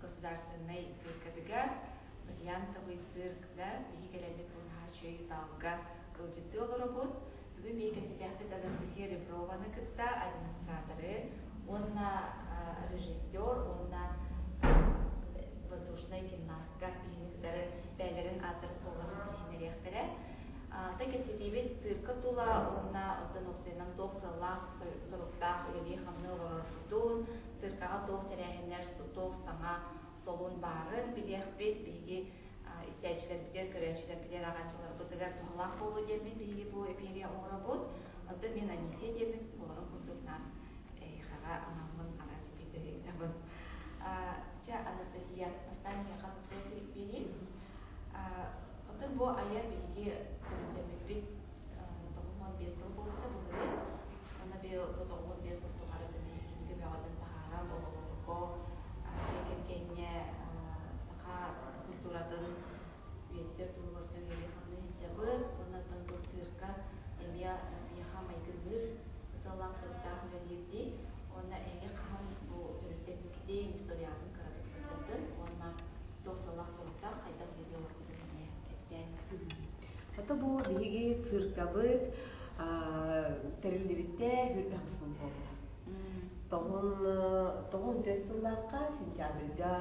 государственный циркадыгар бриллиантовый циркда бигелелик булхачой залга кылжыты олоробут. Бүгүн бейге сидяхты Анастасия Реброваны кытта администраторы, онна режиссер, онна воздушная гимнастка бейгелері бәлерін атырып соларын бейгелеректері. Таким сетевет цирка тула, онна отын опцияның тоқсалақ, сұрықтақ, үлі қамны олардың циркаға тоқ тәрәхенлер тоқ саңа солын барын білеқ бет бейге истячилер битер, көрәчилер битер, ағачылар бұдығар тұғылақ болу дермен бейге бұл эперия оңыра бұд. Оты мен Анисия дермен оларын күрдікнан қаға анамын ағасы бейдері табын. Анастасия, настания қамытын сірек берейм. Отын бұл аяр бейге көріндемек бет 15 жыл болса бұл бет. Она бел 15 жыл тұғары дөмейгенгі бәғадын тағара болуғы жекергенне сақа культурадың үйеттер тұлғырдың елеқамны жабыр. Онатын бұл цирка әмия бейхам айгыныр ұзалақ сұрықтағы үлелерді. Онна әйе қамын бұл түрілтетікден историядың қырадық сұрдырдың. Онна тоқсалақ сұрықтағы қайдақ еле орындырыне әпсен. Ата бұл бейге циркабыт тәрілдебеттер үрбәқсын болды. Тоғын төтсіллаққа сентябрьға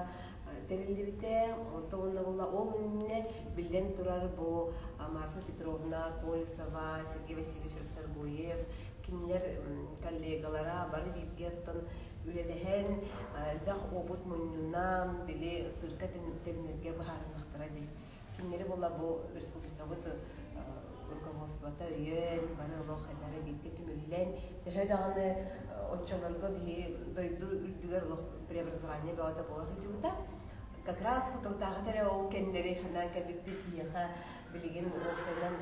тәрілдебеттер, тоғынна бұла ол үніне білден тұрар бұл Марфа Петровна, Колесова, Сергей Васильевич Расторгуев, кімлер коллегалара бары бейгеттін үлеліген әлбәқ обыт мұнынан біле цирка тәрінерге бағарынақтыра дейін. Кімлері бола бұл республикабыт руководствота үйен, бары олық әлері бейтке түмілілен. Тәхе дағаны отчаларға бейі дойду үрдігер олық преобразование бәуата болақ етімді. Как раз фототағы тәрі ол кәндері ханан кәбіп бетіеға білеген олсайдан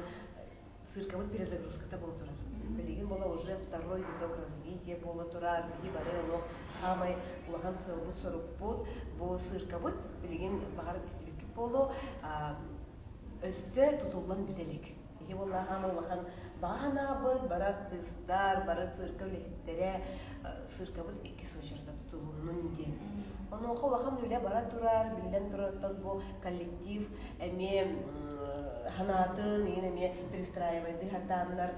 циркабыт перезагрузката бол тұрар. Білеген бола уже второй виток развития бола тұрар. Бейі бары олық хамай ұлаған сылбыт сұрып бұд. Бұл циркабыт білеген бағар істелікке болу өсті тұтылған бүделік. Еге болла хамай ұлаған бағана бұд, бары артыстар, бары цирка өлеттері циркабыт екі сочарда тұтылуының де. Оны оқа ұлаған үлі бара тұрар, білден тұрардан бұл коллектив әме ханатын, әме перестраивайды, хаттанлар,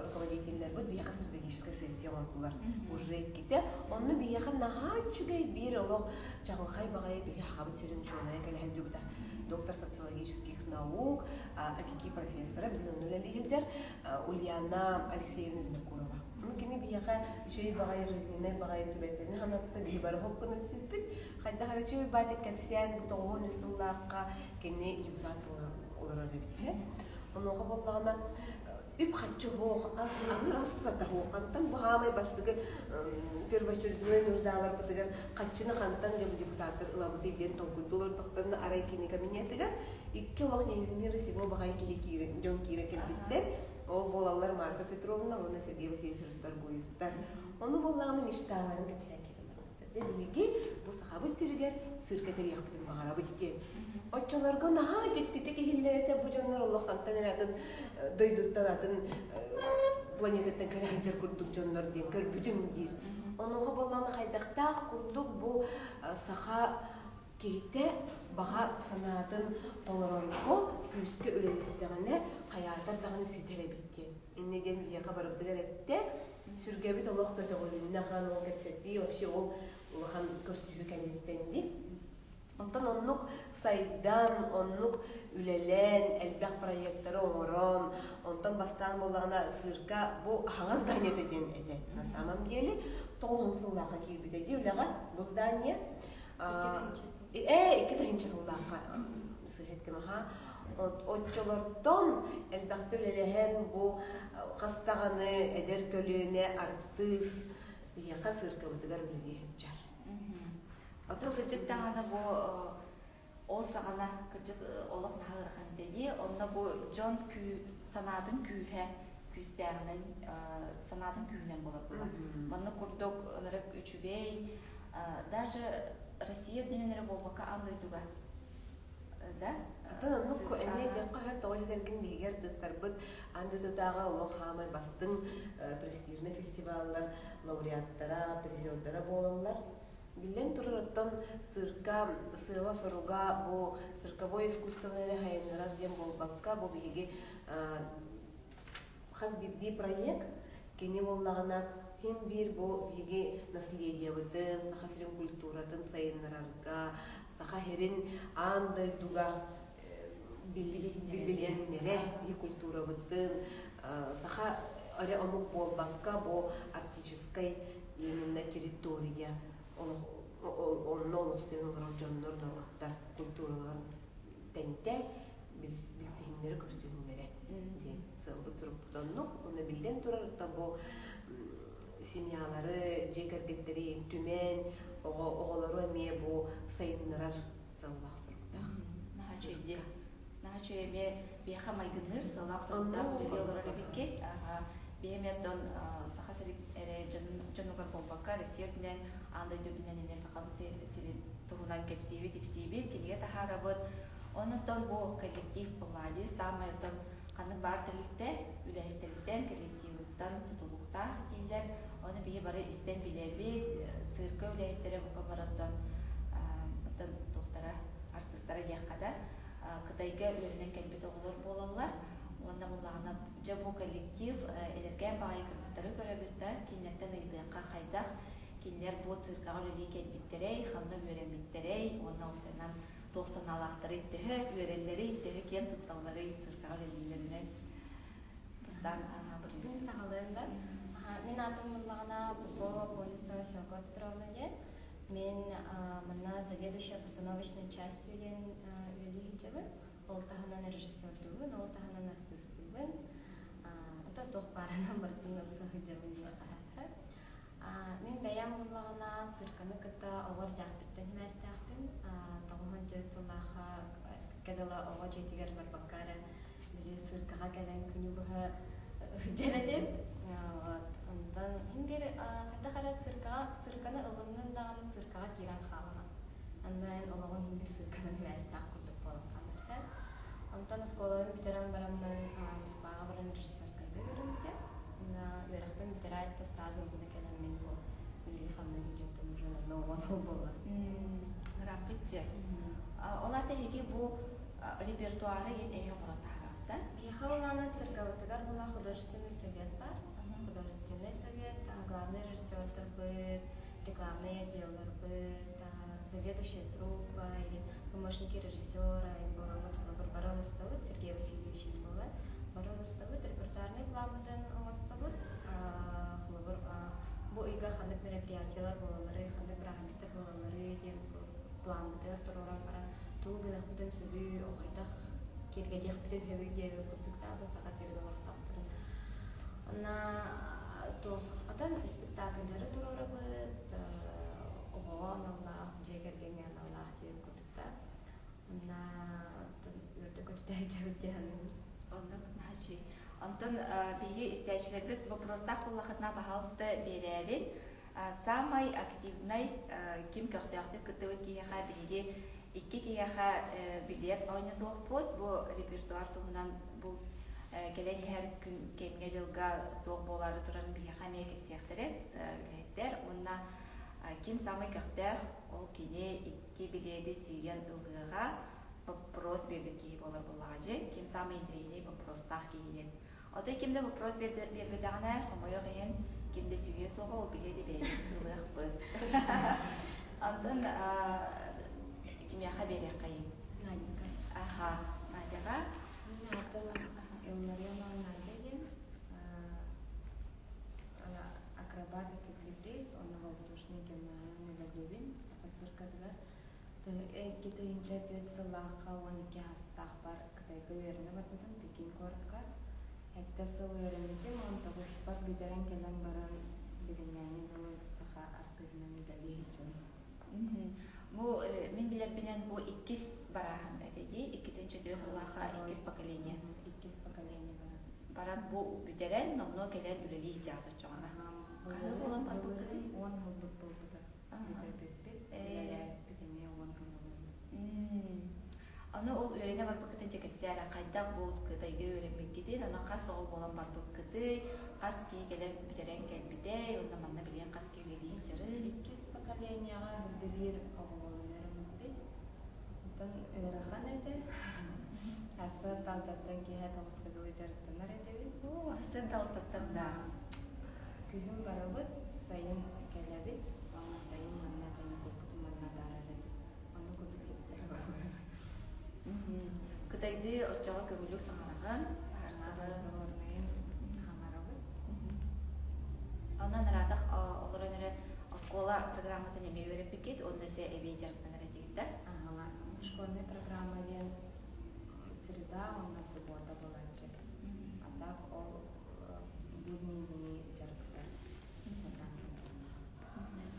руководителлер бұд, бияқа стратегическая сессия олар уже кетті. Оны бияқа наға чүгей бір олық жағылқай бағай бияқа қабыт серін чуынай кәлі жүбіда. Доктор социологических наук, акики профессора, білген өлі елдер, Ульяна Алексеевна Винокурова. Кені бияқа үшей бағай жизненай бағай түбәттеріне ханатты бейі бары хопқыны түсіппіт. Қайда қарачы бәдік кәпсиян бұтоғын үсіллаққа кені депутат олар өбітті. Оны оға болағына үп қатшы хоқ, асырасата хоқ, қантан бұғамай бастығы первоочередной нуждалар бұдығар қатшыны қантан жабы депутаттар ұлабы дейден толкуйдылар тоқтарына арай кені кабинетігер. Икке олақ незімері сего бағай келі жон кейрі келбеттер. Ол болалар Марфа Петровна, оны Сергей Васильевич Расторгуевтар. Оны болағаны мечталарын көпсән келі. Білге бұл сақабы сірігер сыркетер яқпытын бағара бұдекен. Отчаларға наға жеттеті кехіллерете бұл жонлар олыққантан әрәдің дойдуттан атын планететтен кәрәнчер күрдік жонлар ден көр бүтін дейір. Онуға болағаны қайдақтақ күрдік бұл сақа кейте баға санатын толырорго күріске өлелестіғіне қаятар дағаны сетеле бітті. Иннеден бияқа барыбдығар әтті, сүргебіт олық көті олынына қан ол кәтсетті, вообще ол олыған көстүхі кәнеттенді. Онтан оннук сайдан, оннук үлелен, әлбәқ проекттары оңырон, онтан бастан болағына сырка бұл ағаз дайнет әден әді. На самом деле, тоғын сыллаға кейбіт әді, үліға бұл здания. Екі тайынчы ғыллаққа сығеткім аға. Отчолортон әлбәқті үлелеген бұл қастағаны әдер көліне артыс бияқа сырка өтігер білге жар. Отын кычыктағаны бұл ол сағана кычык олық нағырған деді, онына бұл жон санадың күйе, күздәрінің санадың күйінен болып бұла. Мұны күрдік ұнырық үшігей, даже Россия дүненері болбаққа андойдуға. Да? Отын ұнық әме деққа хөт тоғы жерген бейгер дыстар бұд андойдудағы олық хамай бастың престижный фестиваллар, лауреаттара, призердара болалар. Билен турарыттан сырка, сыла соруга, бу цирковое искусственное хайнарар дем болбакка, бу биги хас бирди проект, кене боллагана хем бир бу биги наследие бытын, саха сирен культуратын сайынарарга, саха херин андай дуга билгеннере и культура бытын, саха аре омук болбакка, бу артической именно территория. Он олустен олоржоннор доргаттар культуралар тенте билсигиннери көрсүгүннере ден сылбы туруптоннук уна билден турар табу семьялары жекергеттери түмен оголору эме бу сайыннарар сыллак сурукта Нахачу эме бияха майгынныр сыллак сурукта билиолору биккет биеметтон сахасырик эре жонугар болбакка Россия билен андай дөбүнен эме сахабы сирин тугунан кепсиби типсиби кенеге тахарабыт онутон бу коллектив былади самайтон каны бар тиликте үлэхтиликтен коллективтан тутулуктах дийлер оны бии бары истен билеби цирка үлэхтере бука бараттан бутан тохтара артисттара яккада кытайга үлеринен келбет оголор болалар онда булагана жабу коллектив элерген багай кыргыттары көрөбүттар кинеттен ыйдыакка хайдах кинлер бу циркага үлели келбиттерей хамна үйренбиттерей онна усенан 90-алактары иттеһе үйренлери иттеһе кен тутталлары циркага үлелилеринен буздан Мен сағалыйында. Мен атым мұллағына бұл полиса Фёгот Петровна де. Мен мұна заведующая постановочной частью үлелі хиджабы. Ол тағынан режиссердігін, ол тағынан артистігін. Это тоқ барынан бартын олса хиджабын де қарақы. Мен бәйям мұллағына сырқаны кітті оғыр дәқпіттен мәстәқтін. Тағымын дөт сыллаға кәділа оға жетігер бар баққары. Біле сырқаға кәлін күні бұғы Дженетим, онтан хингер хатта харат сырканы ылыннан даганы сыркага киран халына. Андан олагын хингер сырканы мәстәк курдук болган. Онтан школаны битерәм барамнан Москвага барам режиссерская бирәмдә. На верхтан битерәт сразу буны кәләм мен бу. Үли ханны җиңтем уже на новый була. Рапитче. Олата хеге бу репертуары ен барата. Ехала цирковая была художественный совет бар. Художественный совет, главный режиссер был, рекламный отдел был, заведующий труппа или помощники режиссера, и барон Устовыт, Сергей Васильевич был. Барон Устовыт, репертуарный план Устовыт, бу ига ханып мероприятиялар болалары, ханып рахметтер болалары, дем план бутер, туроран баран, тугынах бутен сөбүй, охайтах киргедих бүтүн хөбүгө курдукта басака серге вактаптыр. Ана тох атан спектакльдери турарабыт, огон Аллах, жегерген Аллах деп курдукта. Ана өрдө көтөй жагдыган. Онда начи. Антон биги истечилербит вопростах буллахатна бахалсты берели. Самый активный ким көхтәхте кытыбы кияха биги икки кияха билет ойнатук бут бу репертуар тугунан бу келен һәр күн кемге жылга тук болары туран бияха мекеп сехтерет үлеттер онна ким самый көхтәх ол кине икки билети сүйген ылгыга вопрос бебеки болар булагы ким самый интересный вопростах киен ота кимде вопрос бебедагана хомойо ген кимде сүйе сого ол билети бебек бу антон я хабере кайын. Наденька. Ага, Надяга. Меня Марьяна Надя, она акробат и киприс, он воздушный гимназиум Ладовин, сапациркадга. Kita injak duit selaka wanita hastah par kedai kewerna berputar bikin korka. Hekta sewerna itu montok sport bidaran kelam baran bidanyanyi namun saka artinya medali hijau. Бу мен билет белән бу иккис бараһын әдәди, иккенче дөрәллаха иккис поколение. Иккис поколение баран. Баран бу бүдәрән, но келән үлели иҗаты чагына. Кайда булган бар бу? Он хоббит булды. Битеме он көн. Аны ул үренә бар бу китенче кепсәлә кайда бу кытайга үренмәк китә, аны кас ул булган бар бу кыты, кас ки келән бүдәрән кәлбидә, онда манна белгән кас ки үлели иҗары. Иккис поколение поколенияга бир оголорум бит. Тон ырахан эте. Асы талтаттан киһэ тоҕускадылы жарыктанар этебит. Асы талтаттан да. Күһүн барабыт, сайын келебит. Ама сайын манна кайна купут манна даралет. Аны кутуп хитте. Кытайды очоға көбүлүк саңараган. Онан радах олоронере оскола программатын эме өрөп бекет, онда се эбей жарыктанар этигитте. Школьный программа ден среда, он на суббота болачы. А так ол будний дни жарыктар.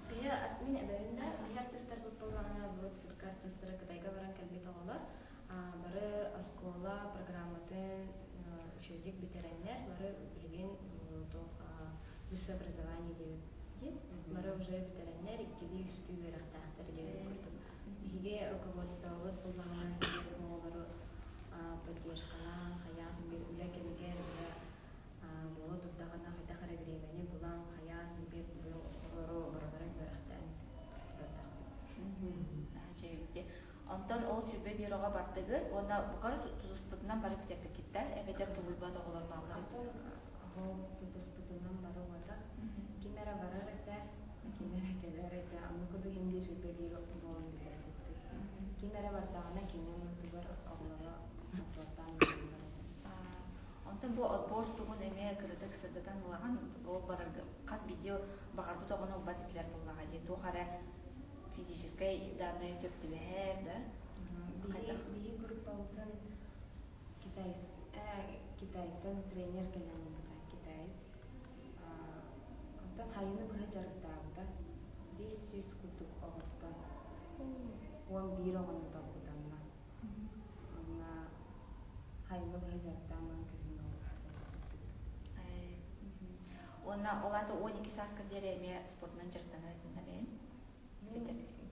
Кыя мен эберинде бихар тестер болғана вот сыркар тестер кытайга баран келбет оголор. Бары оскола программатын учебник битереннер, бары билген высшее образование деп. Бары уже битереннер, иккили үстү берактактар деп көрдүм. Биге руководство вот болғана оголору поддержкалан, хаян бир үләкелгер боло турдагана хайта хара биремени булан хаян бир оголору барабара берактан. Онтон ол сүрбе бюроға бардыгы, оны бұқар тұтыспытынан барып бітерді кетті, әбетер тұлыбат оғылар бағылар. Ол тұтыспытынан бары оғада, кемері барар әті, кемері келер әті, аны күді хемге сүрбе бюро болын бітер кетті. Кемері бардағына кемен ұтығыр оғылары ұтылаттан бітер. Онтон бұл борж тұғын әме кірдік сырдыдан ұлаған, ол барырғы қаз видео бағарды тоғын ұлбат етілер болғаға де, тоғары физической данные сөптүбәһәр да. Бии группалытын Китайдан тренер келен китаец. Онтан хайыны бұғы жарықтағыда 500 күтік оғыттан. 11 оғыны табыданна. Онна хайыны бұғы жарықтағынан көрін оғыттан. Онна олаты 12 саскыр дереме спортынан жарықтанар етінде бәйін?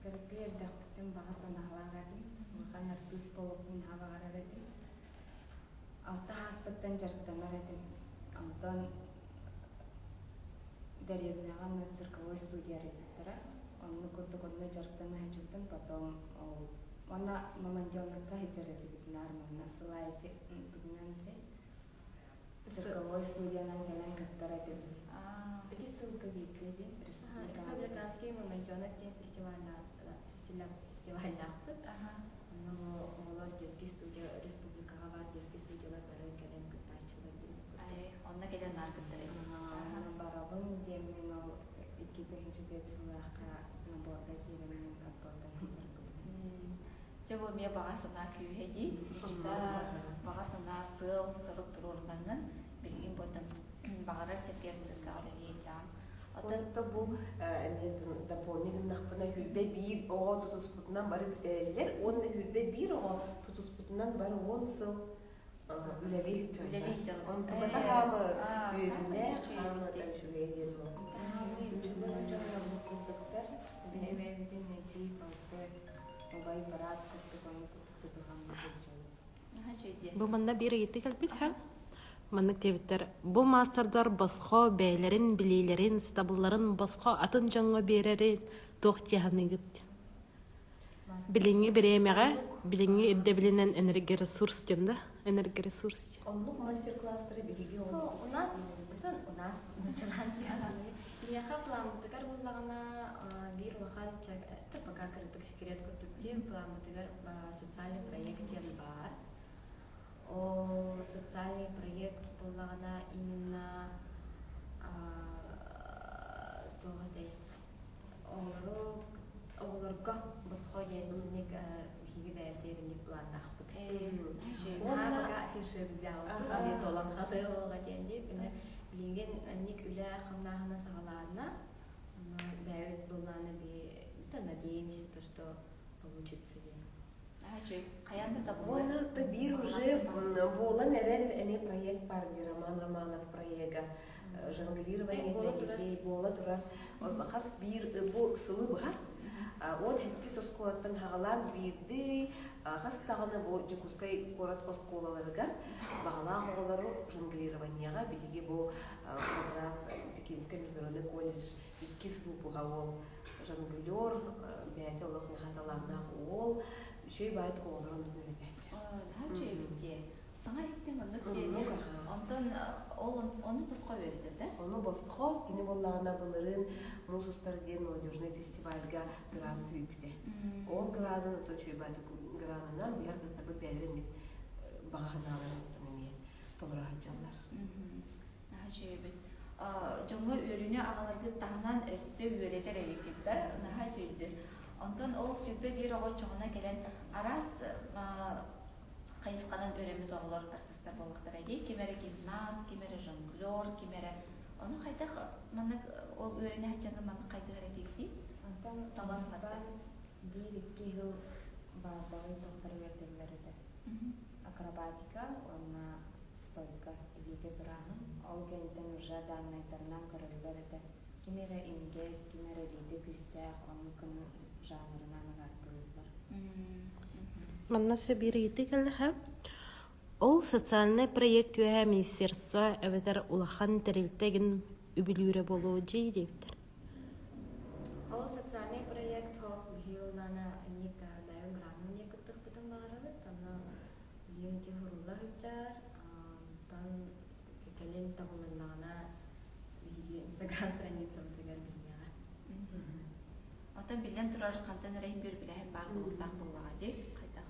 Кыргы дактын бага саналагадым. Мага нартус болуптун хабагарадым. Алта аспаттан жарыктанарадым. Антон деревняга на цирковой студия реттера. Онны курдугонна жарыктана хажуктан потом она мамандионакка хажарадым нормально слайси тугнанте. Цирковой студиянан келен каттарадым. Ссылка викеде. Республиканский мамандионак фестивальнахпыт. Олар детский студия, республикага бар детский студиялар бары келен кытайчылар деп. Онна келен наркыттар. Барабын демен ол 2-нче бетсылакка наборга киремен каппалдан. Жабо ме багасына күйеди, ишта багасына сыл, сырык турурнанган, билгин ботан багарар секерсирге алыйчам. Отто бу дополнительных хүлбе бир ого тутуспутунан барып битерелер, онны хүлбе бир ого тутуспутунан барып 10 сыл үлелейт. Он бата хамы үйрүнө хамы да шүгейден мо. Чуба сужана букуттар, билебеден нечи балты, обай барат кыттыган кыттыган кычын. Бу манда бир етти калбит ха. Маннык тебиттер. Бу мастердар басхо бейлерин, билейлерин, стабылларын басхо атын жаңга берерин тохтияныгыт. Билинги беремеге, билинги идде билинен энергия ресурс дем. Онлук мастер-класстары билиги ол. У нас начинание. Яха планытыгар буллагана бир вакыт пока кырдык секрет көтүктү планытыгар социальный проекттер бар. Ол социальный проект буллагана именно тоғадай олорго босхо янник биги бәртерин деп пландахпыт. Бага фишердяу алет olan хатыга тенди билген ник үлә хамнахына сагаларына бәйт булганы би надеемся то что получится. Каянда да бу. Оны то бир уже болан эне проект бар Роман Романов проекта жонглирование детей бола турар. Хас бир бу сылы бар. Он хетти сосколаттан хагалар бирди. Хас тагына бу Жукускай город осколаларга багала оголору жонглированияга билиги бу раз Пекинский международный колледж 2 сынып бугавол жонглер бәйті олық нахаталарнақ ол үшөй байт қолырын дүнелетәчі. Наһа чөйбитте. Саңа иттем онны тени. Онтон оны босқа бердер да? Оны босқа кини боллағына бұлырын Мусустар ден молодежный фестивальга гран түйіпті. Ол гранын ото чөй байты гранынан бияр кыстабы бәлірін бағағыналарын ұттымын толырағанчалар. Наһа чөйбит. Жоңго өрүнө агаларды тағынан өссө өретер эбекетте. Наһа чөйдер. Онтон ол сүпе бир оғыр чоғына келен арас қайысқанын өремі тоғылар артистар болуқтар әйде. Кемері гимнаст, кемері жонглер, кемері... Оны қайдақ манық ол өрене хачаны манық қайдығыр әдекті? Онтан тамастан бір-екі жыл базалы тоқтар вердерлері де. Акробатика, онна стойка елеге тұрағын. Ол кенттен ұжа даннайтарынан көрілері де. Кемері ингез, кемері дейді күстәқ, оның күні жанрынан ағаттылығылар. Манна сөбирейді кәліға. Ол социальный проект өйә министерство әвәтер улахан тәрелтеген үбілюрі болуы жей дептір. Ол социальный проект хоқ бігеулана нек дайын гранын екіттік бұтын бағарады. Таны енте хұрулла хүтчар, тан кекелен тағылынлағына биге Instagram страницам деген білмеға. Отан билен турар қантан рейн бер биләһен бар булыктак буллага ди. Кайдак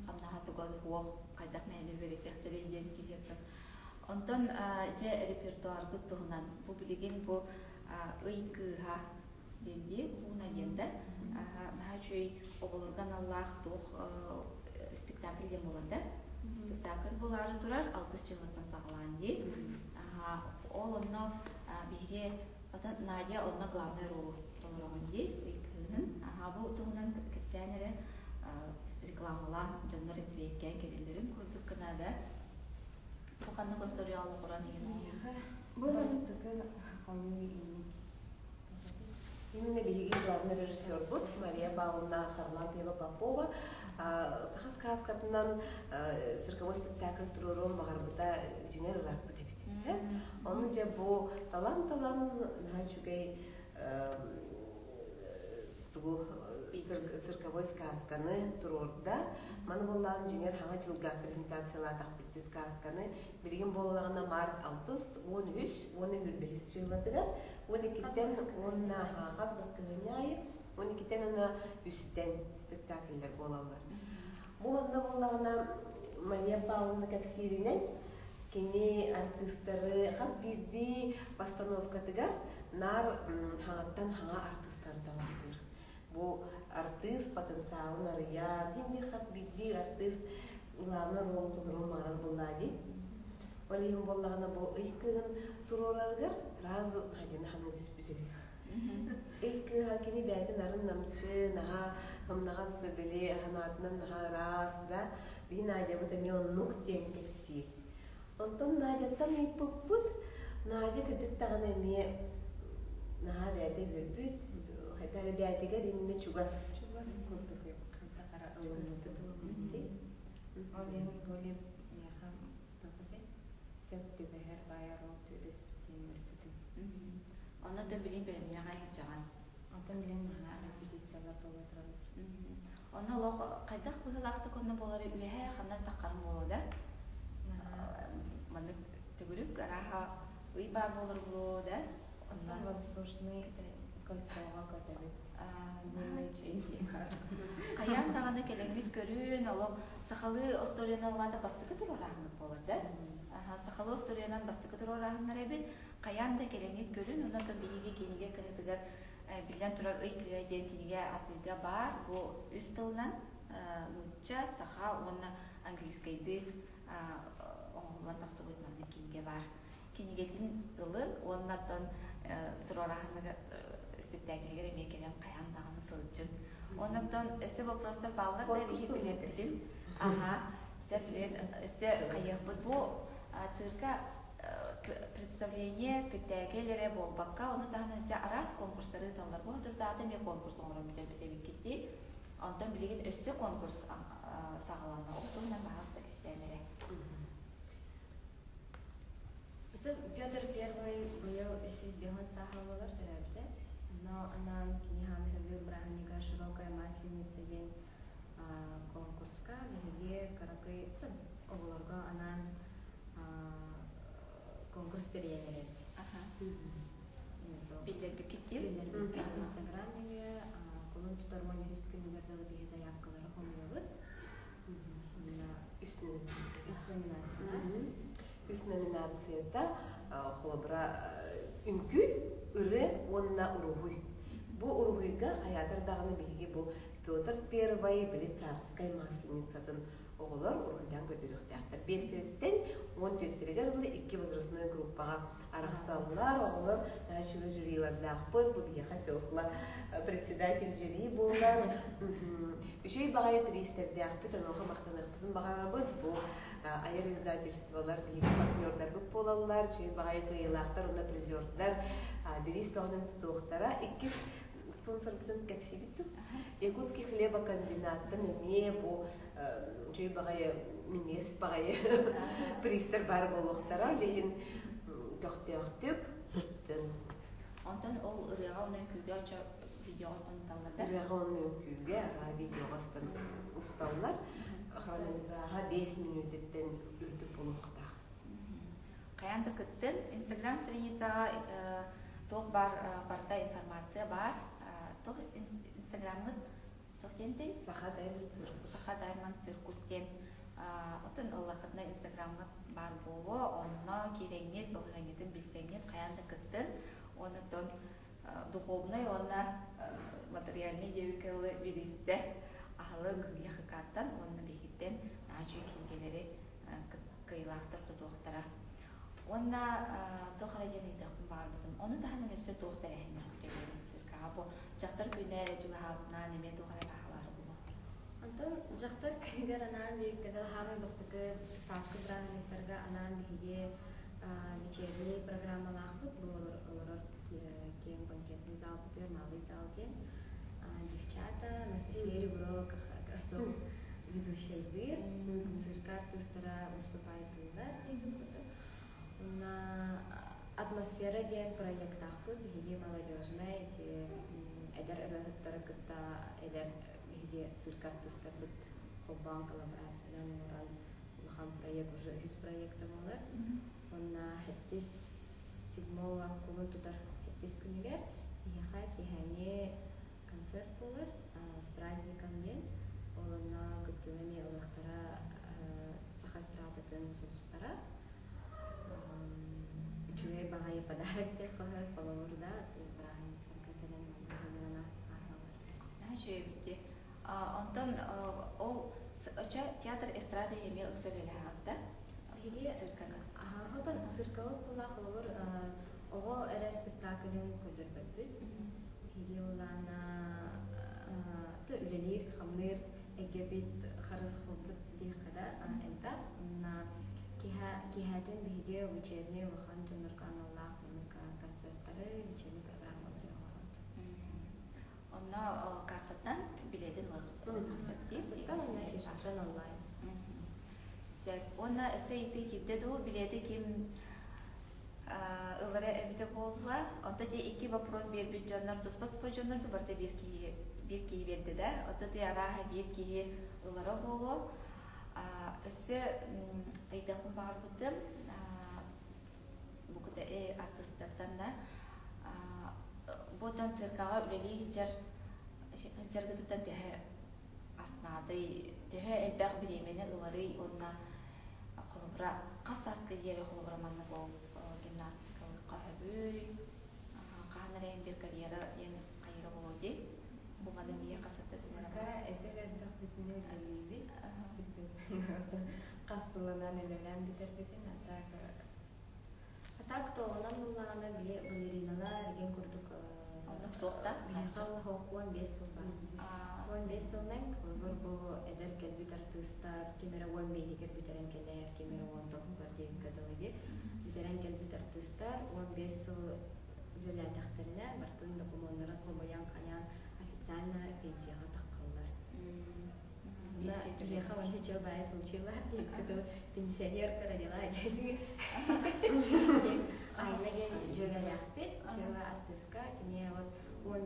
амнаха туган хуак кайдак мәне беректәр иден киһәп. Онтан же репертуар гыттыгынан бу билеген бу ыйкыга денди уна денде. Наһа чөй оболурган Аллах тух спектакль дем буланда. Спектакль булары турар 6 жылдан саглан ди. Ол онно биге отан Надя онно главный роль толырағынде, бұл тұғынан кәпсәнері рекламалар, жанлар етвейкен келелерін көрдік кінада. Бұқанны көстериялы құран еген ол. Бастығы қауымы үйінік. Именно биги главный режиссер будет Мария Павловна Харлампиева Попова. Сахас сказкатынан цирковой спектакль турурун багарбыта жинер ракпы депсин. Onun же bu talan нахачугай тугу цирковой сказканы турурда маны боллан жинер хаңа жылга презентациялар тахбитти сказканы билген боллагана март 6-13-14 жылдыгы 12-тен онна хагаз баскылыняй 12-тен ана үстен спектакльлер болалар. Бу манда боллагана Мария Павловна Капсиринен кене артисттары хас бирди постановкатыгар нар хаңаттан хаңа артисттар таландыр. Бу артист потенциалын арыя, кем бир хас бирди артист главный роль тудыру марал буллади. Олим боллагана бу ыйкын турораргар разы хадин ханы түспүтүлү. Ыйкы хакини бәйдин арын намчы наха хамнага сыбели ханатынан наха раз да бина дебута мионнук тен кепси. Онтон Надяттан иппут, Надя кыдыктаган эме наха бәйте бөлбүт, хайтары бәйтеге динне чугас. Чугас көрдік қантақара ылымызды бұлымды. Олем бөлеп яхам тоқыды. Сөпті бәйір байыр ол төдес бітемір бүтін. Оны да білейін бәліміне ғайын жаған. Антон білен наға репетициялар болып отырады. Оны олық қайдақ бұғылақты көні болары үйәе қандар таққарым болады. Маны түгірік араға үй бар болыр бұл, да? Онда воздушный кольцоға көтәбет. Қаян тағаны келеңгіт көрін, олық сақалы осторияны олғанда бастықы тұр орағынып болыр, да? Сақалы осторияны бастықы тұр орағыныр әбет, қаян да келеңгіт көрін, онда бейге кенеге кіғытығар білден тұрар үй кіға ден кенеге атылға бар, бұл үст тылынан нұтча, сақа, оны английскайды оңылан тақсы бұйтманды кенеге бар. Кенегетін ұлы, оннаттан тұрорағынығы спектакльгер еме келен қаян дағаны сылычын. Оннаттан өсі вопростар балғар да бейі білметтілін. Өсі қайық бұд. Бұл цирка представление спектакльлері болбаққа, оны тағын өсі арас конкурстары талар. Бұл тұрдағды мен конкурс оңырын бітен кетті. Онтан білеген өсі конкурс сағыланға. Оқтығынан бағақты кесәлері. Петр Первый был 300 сахалылар төрәбді. Но анан кини хамы Билер бикеттир. Инстаграмге колун тутормон үс күнүгөрдөгү биги заявкалары холуябыт. Үс номинация. Үс номинацияда. Үс номинацияда холобра үнкү ыры онна уругуй. Бу уругуйга хаятыр дагыны биги бу Петр Первый били царская масленицатын оголор уругуйдан көтөрүктәктер. 5-тен 14-тергер булды 2 возрастной группага араксаллар оголор чүгө жюрилардагы бу бияха тохла председатель жюри булган. Үчөй багай пристердәк бит анога мактаныктын багарабыт бу айыр издательстволар биги партнердар бу болалар, чөй багай кыйлактар, онда призердар, бирис тогнун тутуктара 2 спонсор битен кепсибитту. Якутский хлебокомбинаттын эме бу чөй багай минес багай пристер бар болуктара леген көктөктүк. Онтан ол ырыга онан күгө ача видеостан талларда. Регионный күгө видеостан усталлар. Хранилга 5 минуттен үрдүк болукта. Каянда кыттын Instagram страницага тог барда информация бар. Тог Instagramны тогтенте Саха даймон циркус. Саха даймон циркустен отын Аллахытна Instagramга бар болу, онна кереңнет, болгаңетін білсеңнет, каянда кыттын, оны тон духовный, онна материальный девикалы берісті ағылы яқықаттан, онна бекеттен нажу келгелері кыйлақтыр тұтуқтара. Онна тоқара денейдіқпін бар бұдым. Оны тағынан өсі тоқтар әйінер күтелерін циркаға бұл. Жақтар күйіне жүгі ғабына неме тоқара тағалары бұл. Антон жақтар күйгер анан дейкедел ханы бастықы сасқы брағылықтарға анан бігеге вечерний программалақ бұд. Бұл олар кем банкетный зал бұдыр, малый зал ден. Девчата, Анастасия Ребро, кто ведущий дыр, цирка артистара выступайтылдар деген бұды. На атмосфера ден проектах бұд, бігеге молодежная, эдер ырығыттары кытта, эдер бігеге цирка артистар бұд хоббан коллаборациядан оларан улахан проект, уже 100 проекты болар. Онна 7-го кулын тутар 7 күнігер, ияха кихане концерт болар, с праздником ден. Олана кыттылыми олақтара сахастрататын соғыстара. Чуе бағайы подарок тек қойы қолауырда, бағайы кәтелен бағайына сағалар. Нәжі өбітті. Онтан ол театр эстрада емел үксөлелі ғадда? Циркаға. Хотан циркалы бұла қолауыр оғы әрі спектаклін көдір бәлбіт. Хиди олана үлелер, қамлер, әгебет, қарыз қылбыт дейқада әнтақ. Кихәтін бейде вечерне ұлған жынырған Аллах концерттары, вечерне программалары оғарады. Онна кассаттан билетін ұлғыттан концертті? Кассаттан онна фиштрен онлайн. Онна өсі еті кедді билеті кем ылары әміті болыла. Онта де 2 вопрос бербет жонлар, тұспас-спа жонларды барда бір кейі берді да. Онта де араға бір кейі ылары болу. Өсі айдақын бар бұдым. Бұқыда артыстардан да. Бұдан циркаға үлелі жарғыдыдан төхі аснады. Төхі әлбәқ біремені ылары онна қолыбыра қасас карьері қолыбыра манны бол гимнастикалық қағыбүй. Қағанырайын бір карьері ені қайыры болу де. Бұғадың бейе қасатты дінарға. Әдер әддақ бітіне үлелейді. Қастылынан үлелен бітер бітін. Атак тоғынан бұлағына балериналар ген күрдік. Онық соқта? Бейқалы хоқ 15 жыл бар. 15 жылмен қолбыр бұл әдер кәлбіт артыстар, кемері 15 кәлбітерен кәләйер, кемері 19 барден кәділігі. Бітерен кәлбіт артыстар 15 жыл үлелі тақтарына бартын документары қолбаян қаян официально пенсияға таққалар. Ехал он чего бая случила, когда пенсионерка родила. Айна ген жөгі ляхпет, жөгі артыстка, кене вот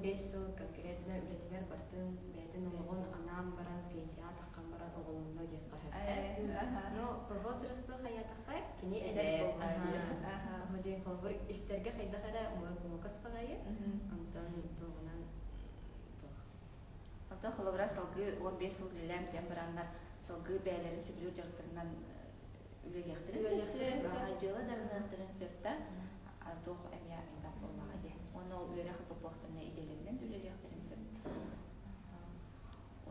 15 жыл конкретно үлетигер бартын бәйтін олығын анам баран пенсия таққан баран оғылымно деп қағып. Но по возрасту хаятақа кені әдәр болғайы. Холбыр истерге хайдақара муакумакас бағайы. Антон тоғынан тоқ. Онтан холобра салгы 15 жыл лиләм тен бараннар салгы бәйләрен сөйлеу жақтырынан үлелектірін жылы дарынақтырын сөпті тоқ әмия инап болмаға де. Оны ол өйрі қылып бұлақтарына иделерінен үлелектірін сөпті.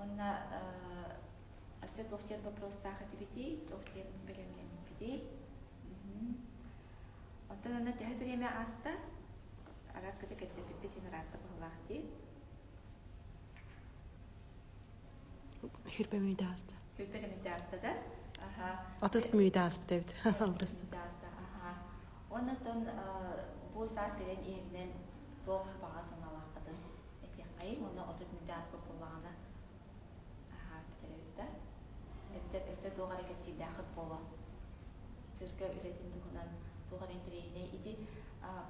Онна сөп оқтен вопростағы дебедей, оқтен білемнен бедей. Онтан оны төхі біреме асты, араскады кәпсеп беппесен ратты бұғылақты. Хүрбе мүйді асты. Хүрбе мүйді асты да? Атыт мүйді аспы дәбді. Оннан бұл сас керен ерінен тоқ бағасын алаққыдын. Әтек қайым, оны отыт мүйді аспы болағына бітірі Эбитер өсө тоғар екеп сидақыт болу. Цирка үлетін тұғынан тоғар интерейіне. Иди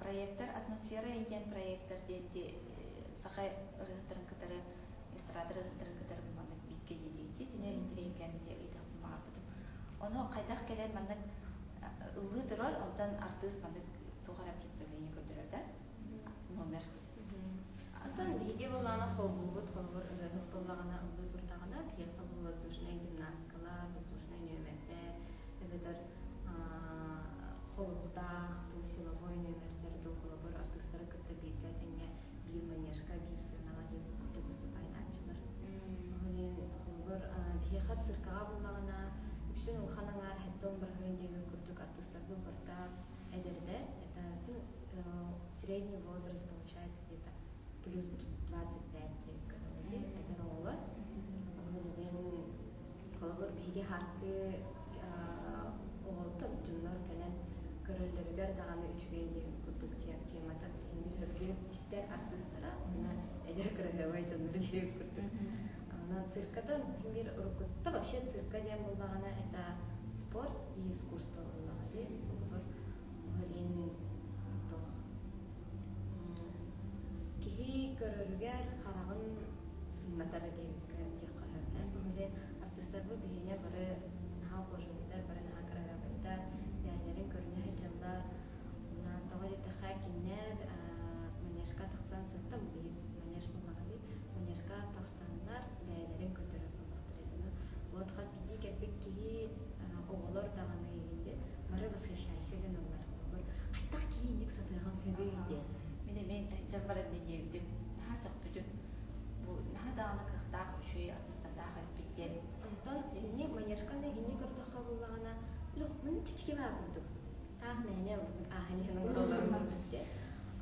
проекттар, атмосфера енген проекттар денде сақай ұрғыттырын кітары, эстрадыр ұрғыттырын кітары бұлмандық бейтке едейчі. Дене интерейгенде ұйдақпын бағар бұдым. Оны қайдақ келер мандық ұлғы тұрар, ондан артыс мандық тоғар представление көрдірер да? Номер. Антон, еге болағына қолбұлғыт, қолбұр ұрғыт болағына ұлғы тұртағына, пиетқа бұл воздушная гимнастикалар, воздушная нөмірдер, өбедер қолбұдақ, ту силовой нөмірдер, ту қолбұр артыстары күтті бірге тәңе бір манежка, бір сырнала деп күтігісі пайданчылар. Қолбұр пиеқа циркаға болағына, үшін ұлханаңар әттон бірғын деген күрдік артыстарды бұрта әдерді, средний возраст получается где-то плюс 25 годовали, это роллы. Колобор биги хасты олтып жуннар келен көрөллөргөр даганы үчбейди курдук темата билген истер артисттара мына эдер көрөбөй жуннар деп курдук. Ана циркада бир уркутта вообще цирка дем болгана это спорт и искусство болгана де. Олин тох. Кихи көрөлгөр карагын сымматары деп кахырда. Артисттарбы бигене бары наха кожундар, бары наха карарабайдар, бәлерин көрүнө хеджалдар. Уна тоғали таха кинер манежка тахсан сыттым биз манеж болганы, манежка тахсаннар бәлерин көтөрүп болгондор. Вот хас биди кепек ки оголор даганы элинде бары восхищайся генолар. Кайтак кийиндик сатыган көбөйдү. Мен жабар деп хасак бүжү. Бу нахаданы кахтах үшүй артисттардағы биттен. Антон, не манежканы гине көрдөккө буллагана, лук мен тички бар булдук. Таг мене аханын болорун битте.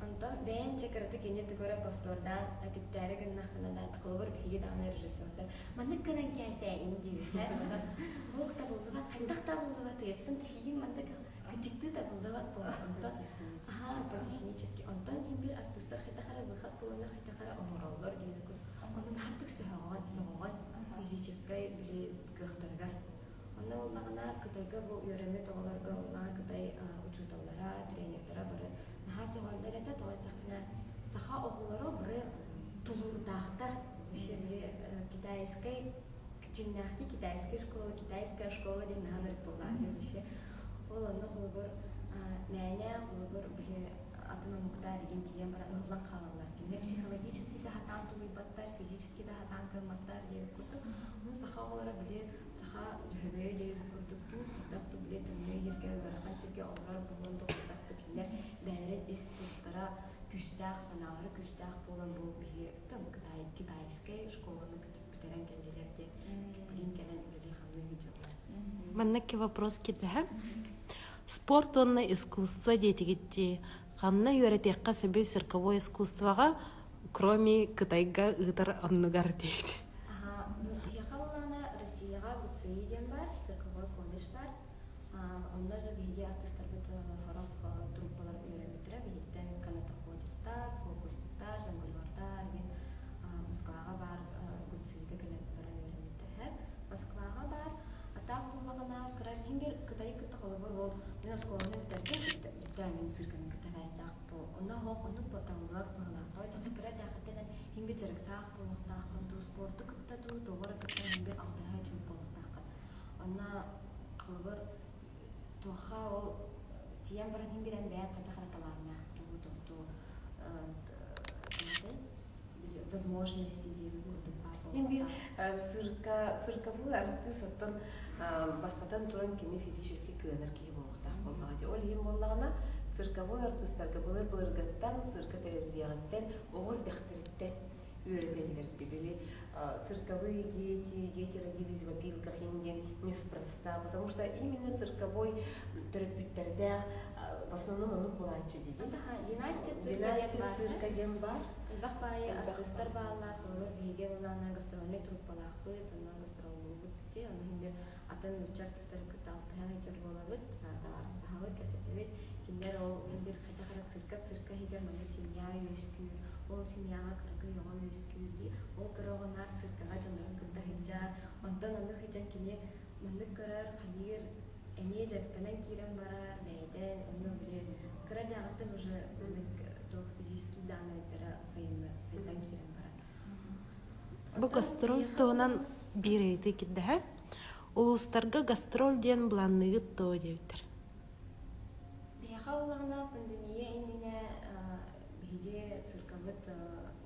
Антон бен чекерти кине төгөрө повтордан атиттери гыннахынан кылбыр биги даны режиссердер. Маны кынан кайса инди. Букта булдуга кайдакта булдуга тыйттын фильм мандык кичикти да булдуга Антон. По-технически Антон бир артисттар хитахара выход болона хитахара омроллор дейт. Onun artık soğuğun fizической bile kıhtırgar. Onun olmağına kıtayga bu öğrenme doğalarga olmağına kıtay uçudalara, trenerlere bari. Naha soğuğunlara da doğatakına saha oğulları bari tulurdağlar. Şimdi Kitayskay, Çin'nahti Kitayskaya şkola diye nahanır bulladı. Onun xulubur, məne xulubur adına muhtar egentiyem bari ıhlan xalalar. Психологически да хатан тулыйбаттар, физически да хатан кылматтар деп курдук. Мун сахалары биле саха жөбөй деп курдук. Хатакту биле тымны ерге гарахан сирге олар болгондо хатакты кинер бәрен истиктара күчтак саналары күчтак болгон бул биге там китайский школаны битерен келдилер деп билин келен үли ханны гыжалар. Маннакки вопрос кидэ. Спорт онна искусство дейтигитти. Ханна юретекка сөбе цирковое искусствоға, кроме Кытайга ыдыр анныгар дейді. Яқалана Россияға гуцейден бар, цирковой колледж бар. Онда же биге артисттар бүті хоров труппалар үйренметтірі, бигеттен канатоходистар, фокустар, жангулвардар, Москваға бар гуцейді кәлемдері үйренметтірі. Москваға бар, атақ болағына қырар, енгер Кытай күтті қолы бар ол, мен осколаны біттерген, бітті әмен циркінің күтті. Онна хоқ оннук ботаңлар бағылақтау, тағы кірі дәқіттен химби жаргтаах болохтаах ту спорту кыттату тогора кыттан химби алтыха жыл болохтаах. Онна кылбыр тоха ол тиян баран химбирен бәя катахаракаларна ту возможности деп Химби цирковой артист оттон бастатан туран кини физически кыанар кии болохтаах боллаҕа. Ол хим боллаҕына цирковой артисттарга былыргаттан цирка терелдиягаттен оҕор дехтериттен үөретеллер сибили. Цирковые дети родились в опилках индien неспроста, потому что именно цирковой төрөппүттерде в основном ону булачы диди. Династия цирка дем бар. Бахпай артисттар баалар, хылыр биге улана гастрольный труппалах быт, онна гастролу бутти, онна химбир атын үч артисттар кыталтыга хеджер болабыт, таарыстахабыт, кесетебит. Киндер ол химбир катахарак цирка хигер мана семья өскүр, ол семьяга кыргы йогон өскүр ди, ол кырогонар циркага жондорун кытта хеджар, онтон онну хеджан кини мындык көрөр хайыр эне жарктанан кирен барар, бәйден, онну биле кырадагатын уже физический данныйдара сайдан кирен барар. Бу гастроль тоонан бирейти киддэһэ. Улустарга гастроль диэн буланныгыт тоо диэбитэр. Бияха улағына пандемия иннине биге циркалыт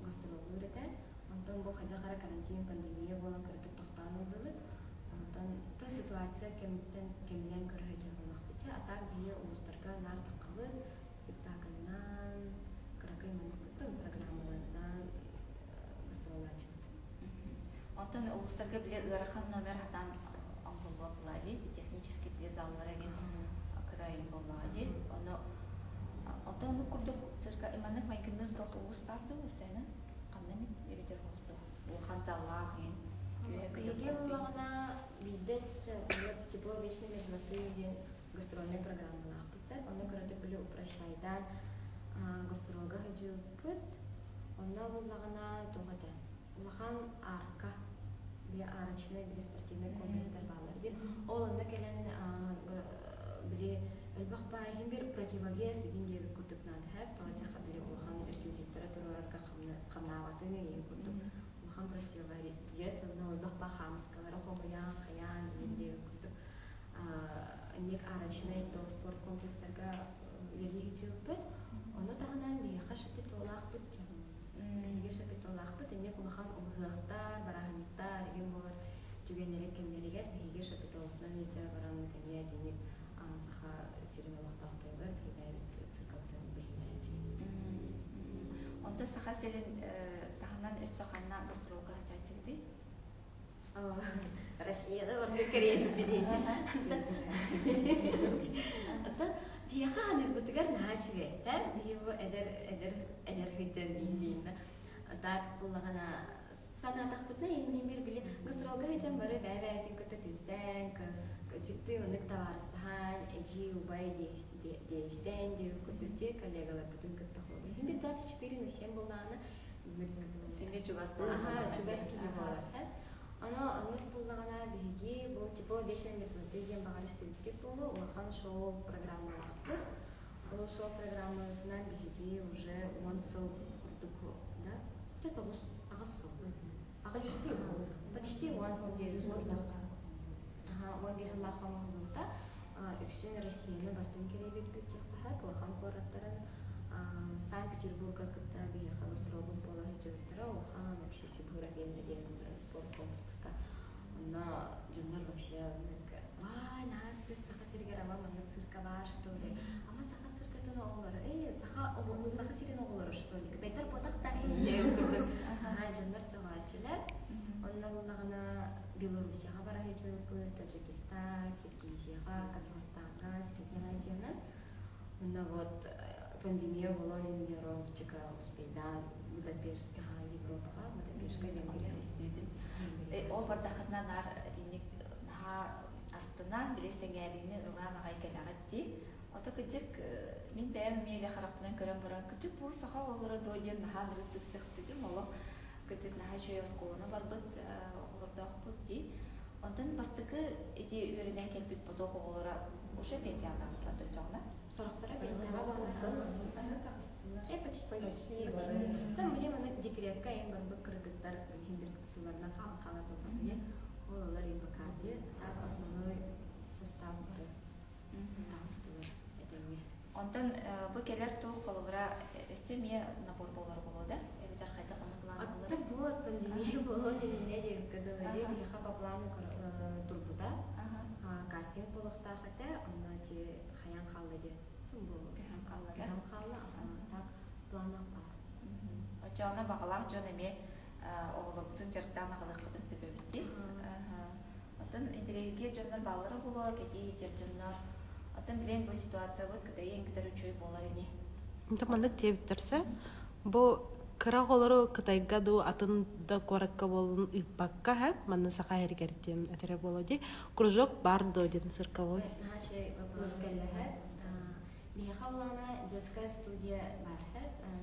гастроль үрете. Онтон бу хайдагара карантин пандемия болан кырытып тоқтан олдылы. Онтон та ситуация кемнен көрөйжі болақ бите. Атар бие улустарга нар таққалы спектакльнан, каракай манықпыттын программалардан гастроль ачылды. Онтон улустарга биле ырахан номер хатан амбулба булади, технический призаллар эген крайын булади. Онтон курдук цирка иманык майкынныр тох улус барды усена. Камнамит эбитер хохту. Улхан заллах ен. Биге улағына бидет типа вечный международный ден гастрольный программалар битсе. Оны көрөтүп биле упрощайдан гастролга хеджилпыт. Онна улағына тоғады. Улахан арка. Бия арачный, бия спортивный комплекстер балар ден. Ол онда келен биле элбахпай химбир противовес индия курдук надхаб. Тоғады хабиле улахан реквизиттара турарка хамнаватын ен курдук. Улахан противовес, онна элбахпа хамскалара хомуян, хаян, индия курдук. Ник арачный, то спорт комплекстерга вели хеджилпыт. Оны тағынан бияқа шапит олақ бұт. Бияға шапит олақ бұт. Іне құлақан ұлғықтар, барағынықтар, еген болар түгенлері кемдерігер. Бияға шапит олақнан ете бараны кәне әденек сақа сирен олақтақтайлар. Бияға әрет циркалтын білімдері жейді. Онда сақа сирен тағынан өз соқанна гастролға чачыгды? Россияда орды көрейді білейді. Бияқа ханыр бұтығар наға жүге. Бияғы әдер хүйтен дейін. Так бұлағана санатақ бұтына емін бір білі гастролға хеджан бары бәй-бәйкен көті түмсән, жүкті ұнық таварыстыған, әжі ұбай дейсен, деу көтіде коллегалар бұтын күтті қолды. Емін 24/7 болнағына Сембе чугас болағына. Чугас кейі болар. Ана анық болағана бігі бұл типа вечный меслотеген бағар стиліктік болу, олақан шоу программалар бұд. Ол шоу программаларынан бігі уже 10 сыл құрдық, да? Где-то ағыз сыл. Ағыз сыл. Почти 10 11 лақамағылықта үксін Россияны бартын керебет бүттек қағат, олақан қораттарын Санкт-Петербурга кітті бігі қағыстыролық бола хеджеветтері, олақан вообще Сибуровенді деген спорт комплекста. Она жондар вообще вай насты саха сиргер ама мана цирка бар что ли, ама саха циркатын оғылары, саха сирен оғылары что ли, кытайтар потақта көрдік. Жондар соғачылар. Онна болағына Белоруссияға бара хеджелпі, Таджикистан, Киргизияға, Казахстанға, Средняя Азияны. Онна вот пандемия болон еміне ромчика успейдан Будапешт, Европаға, Будапештқа демелер. Ол бардақытна нар инек наға астына білесеңәріне ұран ағай кәләғатти. Ота күджік мен бәйім мейлі қарақтынан көрін бұран күджік бұл сақа олғыры дойден наға ұрыттық сықты дем олық күджік наға жүйе осколына бар бұд олырда оқпұд дей. Онтан бастықы еті өрінен кәлбет бұд оғылыра уже пенсияға асылады жағына? Сұрақтара пенсияға бағынасы. Почти. Сам білем, ана декрет сентябрьга эң барбык кыргыттар химбир сыларынан кала болбакы олар имбакады так основной состав бары тагыстылар этеңе. Онтон бу келер туу колубура өстөмие набор болор болода. Эбитер кайда оны планлар. Атты бу пандемия болон эмне деп кадылады биха по плану турбута. Кастинг болохта хата онна же хаян халлады. Бу хаян халла так планах бар. Очауна багалах жон эме оголоктун жартан агалыккытын себебити. Отон интерьерге жоннор баллары боло кети жержоннор. Отон билен бу ситуация вот когда эңгитер үчөй болар эне. Инта мандык тебиттерсе, бу кыра голору кытайга ду атын да коракка болун иппакка ха манна сака эргертен этере болоди. Кружок бар додин цирковой. Наши вопрос келлеха. Бихаллана детская студия бар.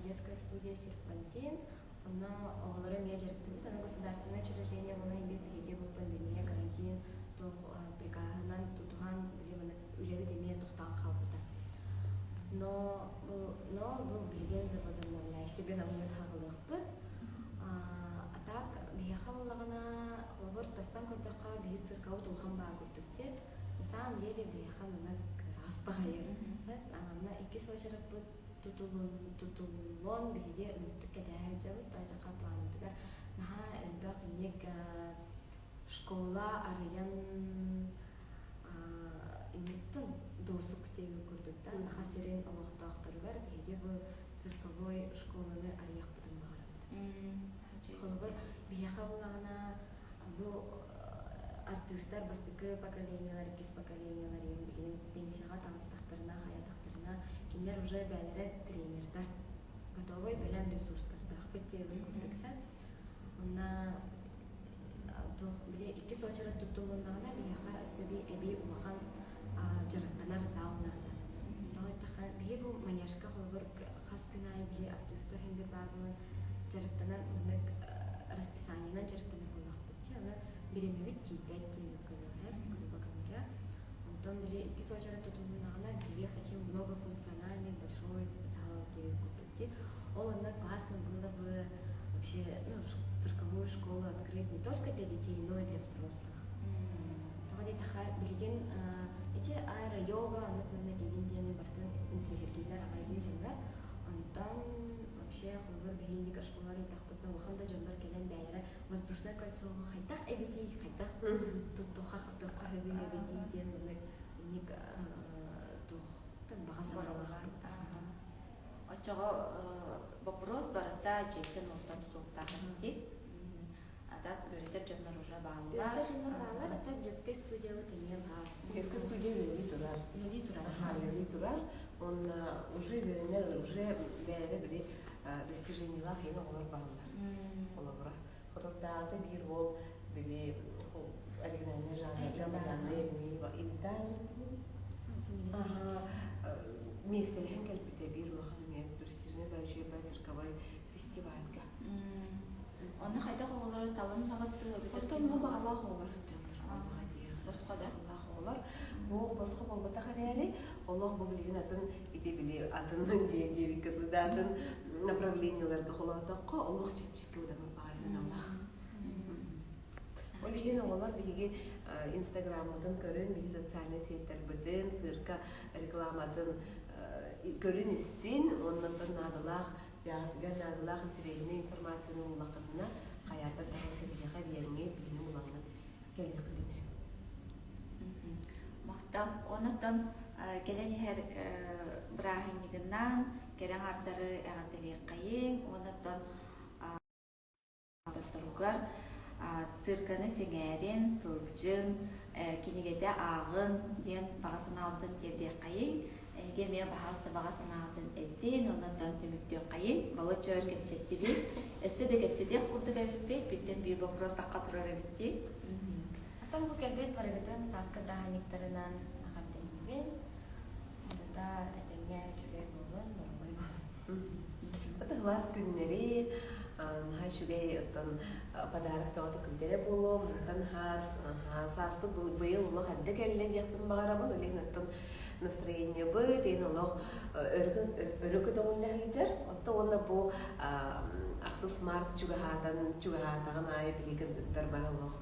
Детская студия Серпантин. Она оголору межертин, тана государственное учреждение было имеет беге бу пандемия, карантин, то приказынан тутуган билебен үлеби демия тохтан калбыта. Но бу билген за возобновляя себе на момент хагалыкпыт. А так бихаллагана хобор тастан көрдөкка бии циркау тухан баа көрдөкте. На самом деле бихалана раз багайыр. Ана iki сочераппыт tutulun bihiye ünlüktük edəyə cəvət aydaqa planıdıqar. Naha əlbəq inek şkola arayan inektin dosuk tevi kurdukta. Saha siren Allah'ta aktarıgar bihiye bu цирковой школаны arayaq budun bağırımdı. Қолыбы бияқа болағына bu артистар бастықы поколениялар, кес поколениялар пенсияға таңыстақтарына, хаятақтарына кинер уже бәлері тренердар. Готовый бәлем ресурстардар. Бәттелі көрдікті. Онна екі сочары тұттылығына бияқа өсөбі әбей ұлақан жырықтанар зауынады. Бие бұл маняшқа қолбыр қас күнай біле артистар хенде бағылы жырықтанар расписаниянан жырықтанар болақ бітті. Беремебет тейбәт деймі көлігер, көлібағымда. Онтан біле екі сочары тұттылығына бие хотим многофункциональный большой зал деймі күттікте. Ол она классно было бы вообще цирковую школу открыть не только для детей, но и для взрослых. Билген эти аэро-йога, например, билген бартын интеллектуаллар агайдын жындар. Онтан вообще хобыр бигендик школалар итақпытна ваханда жондар келен бәйрі воздушное кольцо қайтақ әбети, қайтақ тұттуға қаптыққа хөбін әбети ден білік еник тұқтан баға саналағар. Очого вопрос барыта жейтін оқтан тұзуқтағынды. Так, говорите, жоннор уже баллар. Это жоннор баллар, это детская студия вот имеет бар. Детская студия Леви Турар. Леви Турар. Он уже вернер, уже бери достижение лах и новый баллар. Олабра. Фотография бир вол били оригинальный жанр, гаманный мива интан. Место лехенкел битабир лоханмен достижение большой цирковой фестивальга. Оны қайда қолары талын нағатты өбетер? Оттан бұл Аллах олар жандар. Босқа да? Аллах олар. Бұл босқа болбата қарайы, Аллах бұл білген атын, ете біле атын, ден кірліді атын направленияларды қолатаққа Аллах чепчекке өдамы бағайын Аллах. Ол еген олар білге инстаграматын көрін, білге социальный сеттер бұдын, цирка рекламатын көрін істен, оннан надылақ, Яғатыға надылақ интерегіне информацияны ұлақытына қаярда тағылығы беріңе біліне ұлағына кәлі қылыны. Мақтал, онықтан келен ехер бірағынығынан керен ардары әғантелер қайын, онықтан докторуғар цирканы сеңәрен, сылжың, кенегеде ағын ден бағасын алдын тердер қайын, Геме бағасты бағасын алдын әттен, ондан түміктен қайын, балы чөр кепсетті бейт. Өсті де кепсетен құрды кәбіппет, біттен бір вопрос таққа тұрар әбітті. Аттан бұл кәлбет барығытын сасқы браханиктарынан ағамден ебен. Онда әтәңе жүре болын, нормай болын. Это глаз күннері, хай шүгей подарок тоғаты күндері болу, мұнтан састы бұйыл ұлы қадды кәлі жақтың бағарамын, өлеген настроение бы, тен олох өрөкө тоңуллахыжар. Отто онна бу аксы смарт чугахатаган ай билигендиттер бар олох.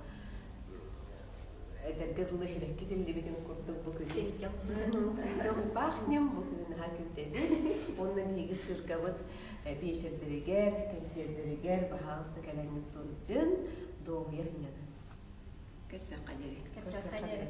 Эдерге тулы хирекки телебитин курдук бу күн. Синтем бахнем бу күн хакимтеби. Онна биги циркабыт бешердерегер, консердерегер бахалысты калаңыт сылжын доуя хиняны. Көсө кадери. Кәсәр хәле.